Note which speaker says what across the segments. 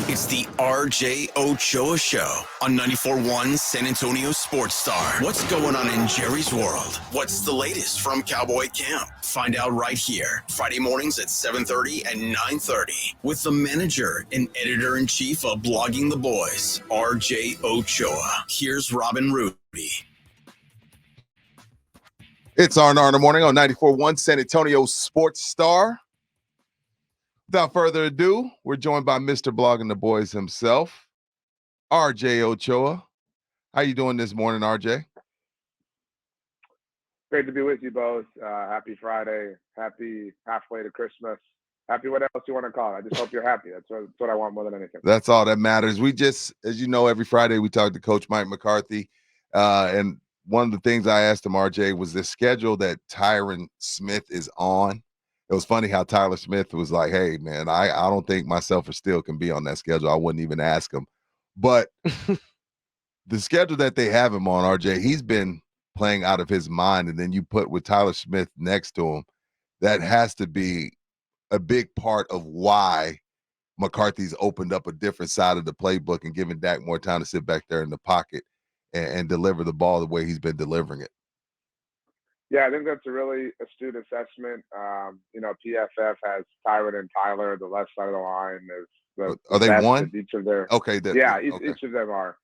Speaker 1: It's the RJ Ochoa Show on 94.1 San Antonio Sports Star. What's going on in Jerry's world? What's the latest from Cowboy camp? Find out right here. Friday mornings at 7:30 and 9:30 with the manager and editor-in-chief of Blogging the Boys, RJ Ochoa. Here's Robin Rudy.
Speaker 2: It's R&R in the morning on 94.1 San Antonio Sports Star. Without further ado, we're joined by Mr. Blogging the Boys himself, RJ Ochoa. How you doing this morning, RJ?
Speaker 3: Great to be with you both. Happy Friday. Happy halfway to Christmas. Happy what else you want to call it. I just hope you're happy. That's what I want more than anything.
Speaker 2: That's all that matters. We just, as you know, every Friday we talk to Coach Mike McCarthy. And one of the things I asked him, RJ, was the schedule that Tyron Smith is on. It was funny how Tyler Smith was like, hey, man, I don't think myself or Steele can be on that schedule. I wouldn't even ask him. But the schedule that they have him on, RJ, he's been playing out of his mind. And then you put with Tyler Smith next to him, that has to be a big part of why McCarthy's opened up a different side of the playbook and given Dak more time to sit back there in the pocket and deliver the ball the way he's been delivering it.
Speaker 3: Yeah, I think that's a really astute assessment. PFF has Tyron and Tyler, the left side of the line.
Speaker 2: Are they one?
Speaker 3: Each of their
Speaker 2: okay.
Speaker 3: Each of them are.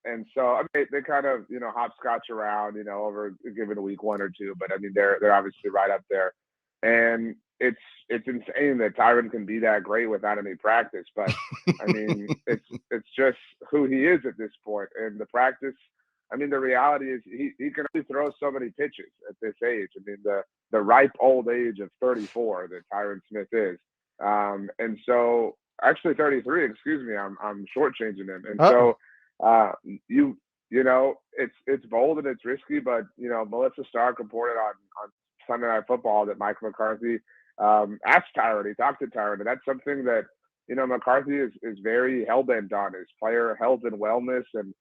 Speaker 3: And so I mean, they kind of hopscotch around over a given week, one or two. But I mean, they're obviously right up there, and it's insane that Tyron can be that great without any practice. But I mean, it's just who he is at this point, and the practice. I mean, the reality is he can only throw so many pitches at this age. I mean, the ripe old age of 34 that Tyron Smith is. And so actually 33, excuse me, I'm shortchanging him. And so it's bold and it's risky, but Melissa Stark reported on Sunday Night Football that Mike McCarthy asked Tyron, he talked to Tyron, and that's something that McCarthy is very hell-bent on, is player health and wellness, and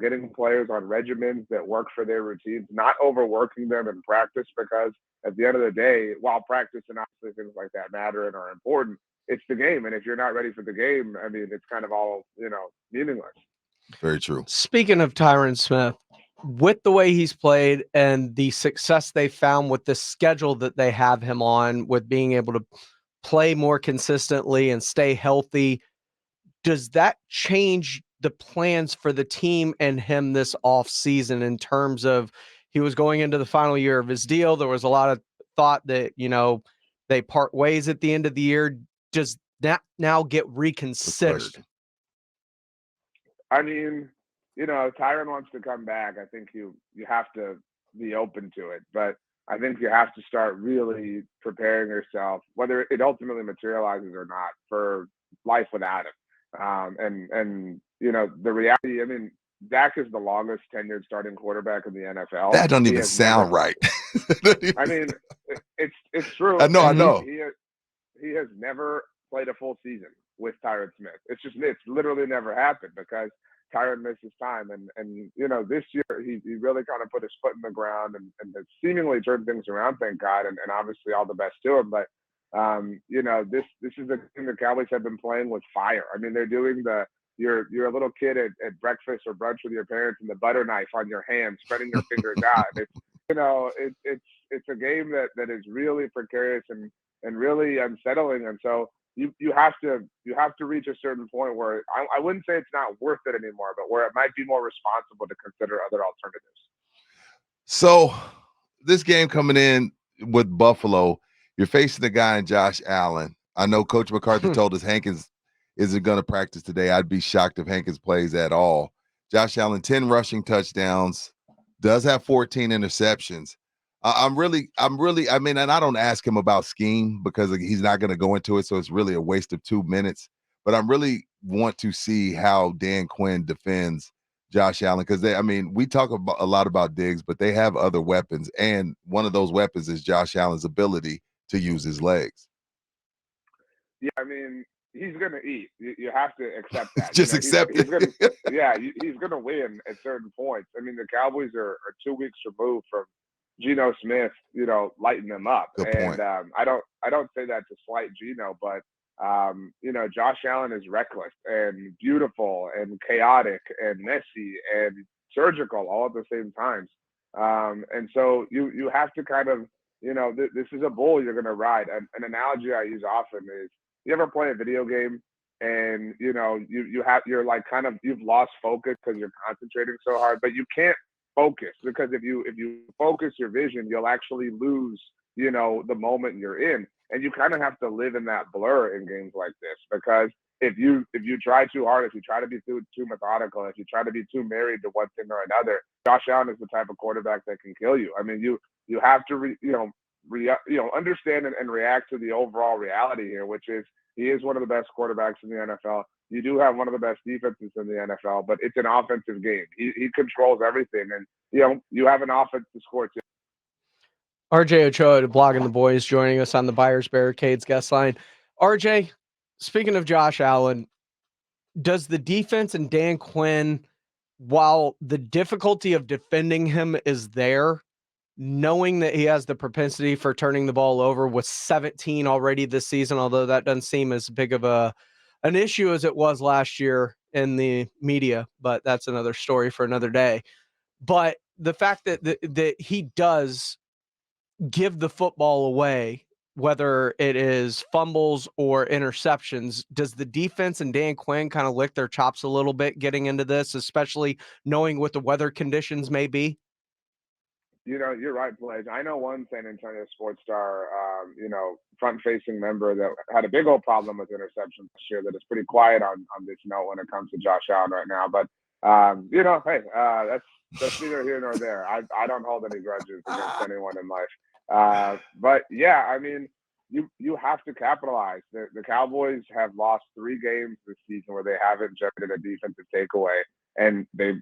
Speaker 3: getting players on regimens that work for their routines, not overworking them in practice, because at the end of the day, while practice and obviously things like that matter and are important, it's the game. And if you're not ready for the game, I mean, it's kind of all, meaningless.
Speaker 2: Very true.
Speaker 4: Speaking of Tyron Smith, with the way he's played and the success they found with the schedule that they have him on, with being able to play more consistently and stay healthy, does that change the plans for the team and him this off season, in terms of he was going into the final year of his deal? There was a lot of thought that, they part ways at the end of the year. Does that now get reconsidered?
Speaker 3: I mean, Tyron wants to come back. I think you have to be open to it, but I think you have to start really preparing yourself, whether it ultimately materializes or not, for life without him. The reality, I mean, Dak is the longest tenured starting quarterback in the NFL.
Speaker 2: That doesn't even sound right.
Speaker 3: I mean, it's true.
Speaker 2: I know.
Speaker 3: He has never played a full season with Tyron Smith. It's literally never happened, because Tyron misses time. And this year he really kind of put his foot in the ground and has seemingly turned things around, thank God, and obviously all the best to him. But this is a thing the Cowboys have been playing with fire. I mean, they're doing you're a little kid at breakfast or brunch with your parents, and the butter knife on your hand, spreading your fingers out. It's a game that is really precarious and really unsettling. And so you have to reach a certain point where I wouldn't say it's not worth it anymore, but where it might be more responsible to consider other alternatives.
Speaker 2: So this game coming in with Buffalo, you're facing a guy in Josh Allen. I know Coach McCarthy told us Hankins isn't going to practice today. I'd be shocked if Hankins plays at all. Josh Allen, 10 rushing touchdowns, does have 14 interceptions. I mean, and I don't ask him about scheme because he's not going to go into it, so it's really a waste of 2 minutes. But I really want to see how Dan Quinn defends Josh Allen, because we talk a lot about Diggs, but they have other weapons, and one of those weapons is Josh Allen's ability to use his legs.
Speaker 3: Yeah, I mean, he's going to eat. You have to accept that.
Speaker 2: Just accept it.
Speaker 3: He's going to win at certain points. I mean, the Cowboys are 2 weeks removed from Geno Smith, lighting them up.
Speaker 2: Good point.
Speaker 3: And I don't say that to slight Geno, but Josh Allen is reckless and beautiful and chaotic and messy and surgical all at the same times. And so you have to kind of, this is a bull you're going to ride. An analogy I use often is, you ever play a video game and you're like kind of, you've lost focus because you're concentrating so hard, but you can't focus, because if you focus your vision, you'll actually lose the moment you're in. And you kind of have to live in that blur in games like this, because if you try too hard, if you try to be too methodical, if you try to be too married to one thing or another, Josh Allen is the type of quarterback that can kill you. I mean, you have to understand and react to the overall reality here, which is, he is one of the best quarterbacks in the NFL. You do have one of the best defenses in the NFL, but it's an offensive game. He controls everything, and you have an offense to score too.
Speaker 4: RJ Ochoa, Blogging the Boys, joining us on the Buyers Barricades guest line. RJ, speaking of Josh Allen, does the defense and Dan Quinn, while the difficulty of defending him is there, knowing that he has the propensity for turning the ball over with 17 already this season, although that doesn't seem as big of an issue as it was last year in the media, but that's another story for another day. But the fact that he does give the football away, whether it is fumbles or interceptions, does the defense and Dan Quinn kind of lick their chops a little bit getting into this, especially knowing what the weather conditions may be?
Speaker 3: You're right, Blaze. I know one San Antonio sports star, front-facing member that had a big old problem with interceptions this year, that is pretty quiet on this note when it comes to Josh Allen right now. But, hey, that's neither here nor there. I don't hold any grudges against anyone in life. But, yeah, I mean, you have to capitalize. The Cowboys have lost 3 games this season where they haven't generated a defensive takeaway. And the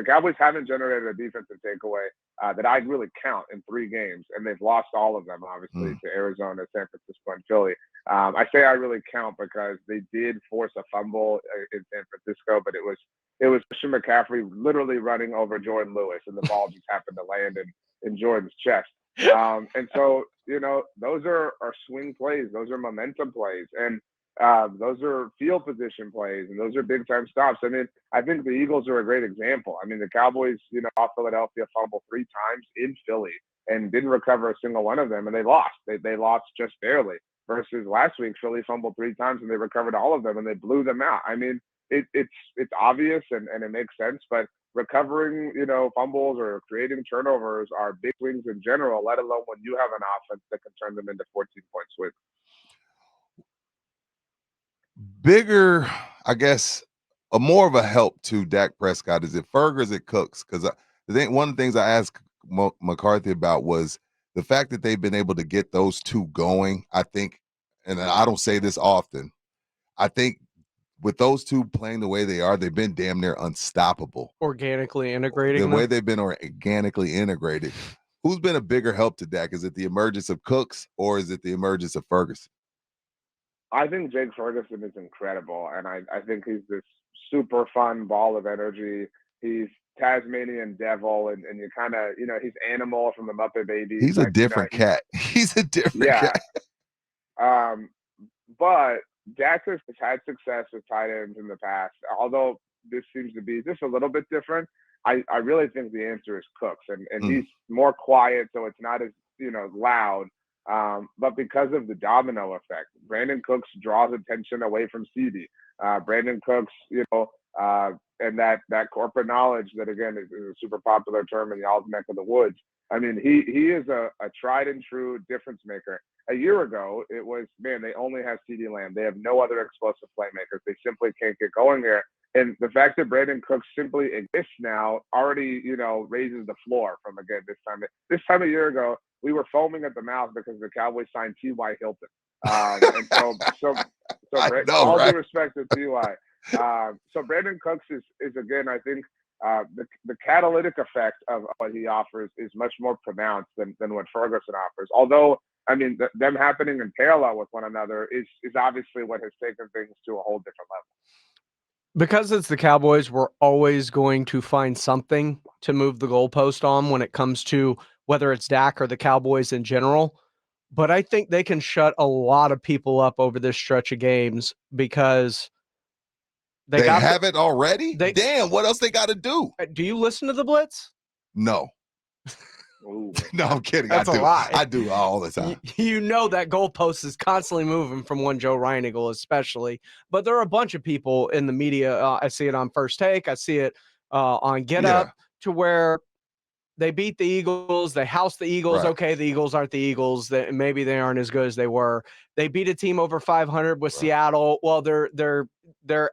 Speaker 3: Cowboys haven't generated a defensive takeaway that I'd really count in 3 games, and they've lost all of them, obviously, to Arizona, San Francisco, and Philly. I say I really count because they did force a fumble in San Francisco, but it was Christian McCaffrey literally running over Jordan Lewis, and the ball just happened to land in Jordan's chest. And so, those are swing plays. Those are momentum plays. And those are field position plays, and those are big time stops. I mean, I think the Eagles are a great example. I mean, the Cowboys, off Philadelphia, fumbled 3 times in Philly and didn't recover a single one of them, and they lost. They lost just barely. Versus last week, Philly fumbled 3 times and they recovered all of them, and they blew them out. I mean, it's obvious and it makes sense, but recovering, fumbles or creating turnovers are big wins in general, let alone when you have an offense that can turn them into 14-point swings.
Speaker 2: Bigger, I guess, more of a help to Dak Prescott, is it Ferg or is it Cooks? Because one of the things I asked McCarthy about was the fact that they've been able to get those 2 going. I think, and I don't say this often, I think with those 2 playing the way they are, they've been damn near unstoppable.
Speaker 4: Organically integrating
Speaker 2: the
Speaker 4: them?
Speaker 2: way they've been organically integrated. Who's been a bigger help to Dak? Is it the emergence of Cooks or is it the emergence of Ferguson?
Speaker 3: I think Jake Ferguson is incredible, and I think he's this super fun ball of energy. He's Tasmanian devil, and you kind of, he's Animal from the Muppet Babies.
Speaker 2: He's a different cat. He's a different cat.
Speaker 3: But Dak has had success with tight ends in the past, although this seems to be just a little bit different. I really think the answer is Cooks, and he's more quiet, so it's not as, loud. But because of the domino effect, Brandin Cooks draws attention away from CD. Brandin Cooks, and that corporate knowledge that, again, is a super popular term in y'all's neck of the woods. I mean, he is a tried and true difference maker. A year ago, it was, man, they only have CeeDee Lamb. They have no other explosive playmakers. They simply can't get going there. And the fact that Brandin Cooks simply exists now already, raises the floor from, again, this time a year ago, we were foaming at the mouth because the Cowboys signed T.Y. Hilton. And so all due respect to T.Y. So Brandin Cooks is again, I think, the catalytic effect of what he offers is much more pronounced than what Ferguson offers. Although, I mean, them happening in parallel with one another is obviously what has taken things to a whole different level.
Speaker 4: Because it's the Cowboys, we're always going to find something to move the goalpost on when it comes to whether it's Dak or the Cowboys in general. but I think they can shut a lot of people up over this stretch of games because
Speaker 2: they have it already. Damn, what else they got to do?
Speaker 4: Do you listen to the Blitz?
Speaker 2: No.
Speaker 3: Ooh.
Speaker 2: No, I'm kidding.
Speaker 4: That's
Speaker 2: I do.
Speaker 4: a lie.
Speaker 2: I do all the time.
Speaker 4: You know that goalpost is constantly moving from one Joe Reinigle especially, but there are a bunch of people in the media. I see it on First Take. I see it on Get Up to where they beat the Eagles. They house the Eagles.
Speaker 2: Right.
Speaker 4: Okay, the Eagles aren't the Eagles. Maybe they aren't as good as they were. They beat a team over 500 with Seattle. Well, they're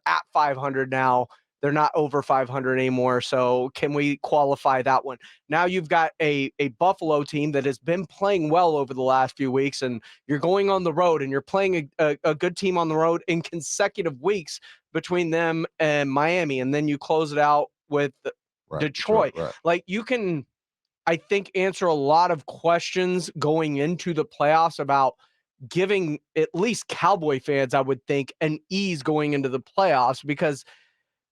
Speaker 4: at 500 now. They're not over 500 anymore. So can we qualify that one? Now you've got a Buffalo team that has been playing well over the last few weeks, and you're going on the road and you're playing a good team on the road in consecutive weeks between them and Miami. And then you close it out with Detroit. Like you can, I think, answer a lot of questions going into the playoffs about giving at least Cowboy fans, I would think, an ease going into the playoffs, because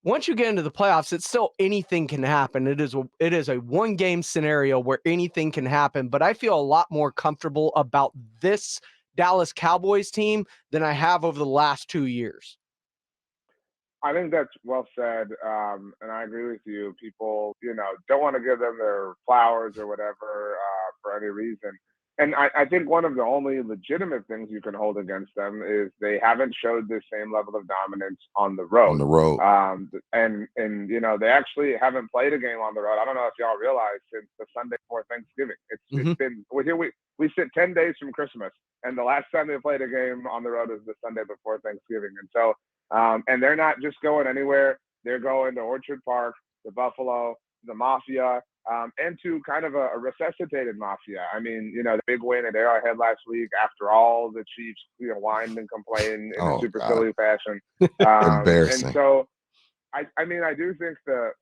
Speaker 4: once you get into the playoffs, it's still anything can happen. It is a one-game scenario where anything can happen, but I feel a lot more comfortable about this Dallas Cowboys team than I have over the last 2 years.
Speaker 3: I think that's well said, and I agree with you. People, don't want to give them their flowers or whatever for any reason. And I think one of the only legitimate things you can hold against them is they haven't showed the same level of dominance on the road. And they actually haven't played a game on the road. I don't know if y'all realize, since the Sunday before Thanksgiving. It's been we sit 10 days from Christmas, and the last time they played a game on the road was the Sunday before Thanksgiving. And so, and they're not just going anywhere. They're going to Orchard Park, to Buffalo, the Mafia. And to kind of a resuscitated Mafia. I mean, the big win at Arrowhead last week after all the Chiefs, whined and complained in a super silly fashion.
Speaker 2: Embarrassing.
Speaker 3: And so, I do think the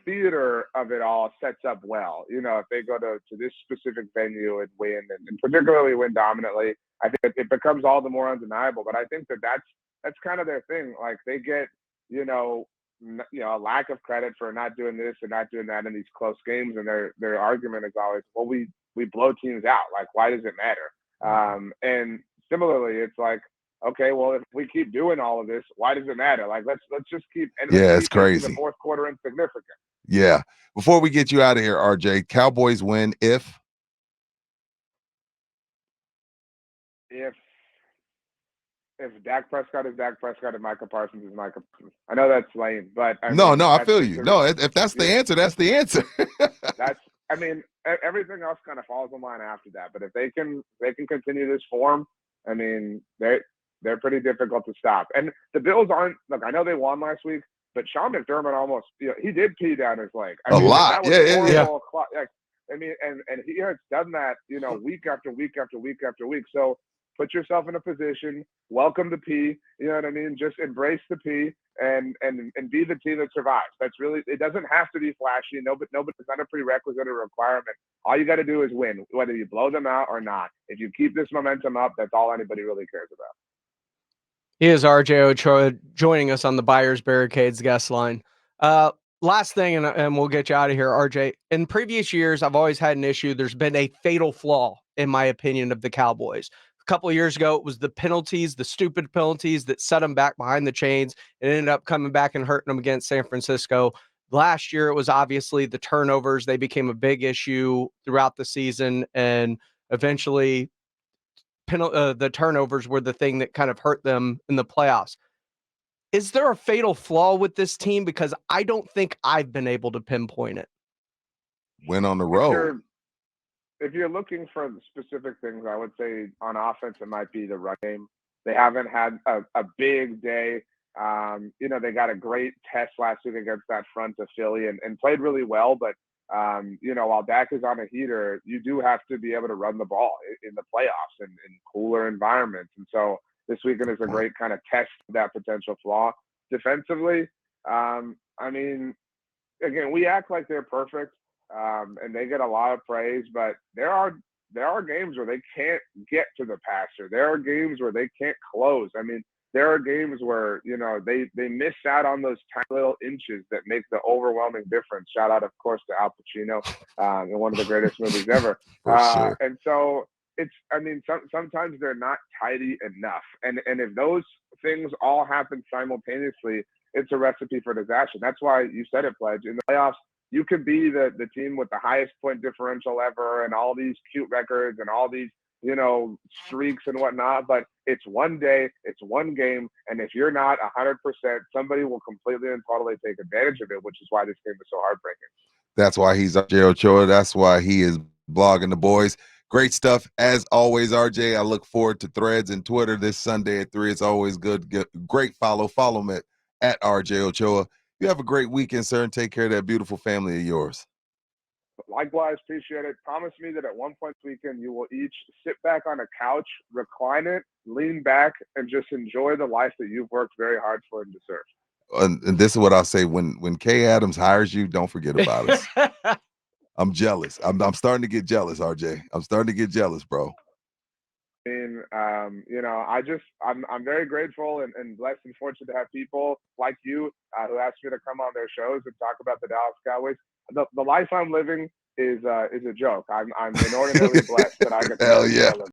Speaker 3: theater of it all sets up well. If they go to this specific venue and win, and particularly win dominantly, I think it becomes all the more undeniable. But I think that's kind of their thing. Like they get, a lack of credit for not doing this and not doing that in these close games, and their argument is always, well, we blow teams out. Like, why does it matter? And similarly, it's like, okay, well, if we keep doing all of this, why does it matter? Like, let's just keep. And
Speaker 2: it's crazy.
Speaker 3: The fourth quarter insignificant.
Speaker 2: Yeah. Before we get you out of here, RJ, Cowboys win if
Speaker 3: Dak Prescott is Dak Prescott and Micah Parsons is Micah Parsons. I know that's lame, but I
Speaker 2: feel you. If that's the answer, that's the answer.
Speaker 3: Everything else kind of falls in line after that. But if they can continue this form, they're pretty difficult to stop. And the Bills aren't. Look, I know they won last week, but Sean McDermott almost, he did pee down his leg.
Speaker 2: A lot. Yeah.
Speaker 3: And he has done that, week after week after week after week. So put yourself in a position, welcome the P, you know what I mean? Just embrace the P and be the team that survives. That's really, it doesn't have to be flashy. It's not a prerequisite or requirement. All you got to do is win, whether you blow them out or not. If you keep this momentum up, that's all anybody really cares about.
Speaker 4: He is RJ Ochoa joining us on the Buyers Barricades guest line. Last thing, and we'll get you out of here, RJ. In previous years, I've always had an issue. There's been a fatal flaw, in my opinion, of the Cowboys. A couple of years ago, it was the penalties, the stupid penalties that set them back behind the chains. It ended up coming back and hurting them against San Francisco. Last year, it was obviously the turnovers. They became a big issue throughout the season, and eventually the turnovers were the thing that kind of hurt them in the playoffs. Is there a fatal flaw with this team? Because I don't think I've been able to pinpoint it.
Speaker 2: Win on the road.
Speaker 3: If you're looking for specific things, I would say on offense, it might be the run game. They haven't had a big day. They got a great test last week against that front of Philly and played really well. But, while Dak is on a heater, you do have to be able to run the ball in the playoffs and in cooler environments. And so this weekend is a great kind of test of that potential flaw. Defensively, again, we act like they're perfect. And they get a lot of praise, but there are games where they can't get to the passer. There are games where they can't close. There are games where, they miss out on those tiny little inches that make the overwhelming difference. Shout out, of course, to Al Pacino in one of the greatest movies ever.
Speaker 2: Sure.
Speaker 3: And so sometimes they're not tidy enough. And if those things all happen simultaneously, it's a recipe for disaster. That's why you said it, Pledge. In the playoffs, you could be the team with the highest point differential ever and all these cute records and all these, streaks and whatnot, but it's one day, it's one game, and if you're not 100%, somebody will completely and totally take advantage of it, which is why this game is so heartbreaking.
Speaker 2: That's why he's RJ Ochoa. That's why he is blogging the boys. Great stuff as always, RJ. I look forward to Threads and Twitter this Sunday at 3. It's always good. Great follow. Follow me at RJ Ochoa. You have a great weekend, sir, and take care of that beautiful family of yours.
Speaker 3: Likewise, appreciate it. Promise me that at one point this weekend you will each sit back on a couch, recline it, lean back, and just enjoy the life that you've worked very hard for and deserve.
Speaker 2: And this is what I'll say: when Kay Adams hires you, don't forget about us. I'm jealous. I'm starting to get jealous, RJ. I'm starting to get jealous, bro.
Speaker 3: I'm very grateful and blessed and fortunate to have people like you who asked me to come on their shows and talk about the Dallas Cowboys. The life I'm living is a joke. I'm inordinately blessed that I get to
Speaker 2: Hell yeah.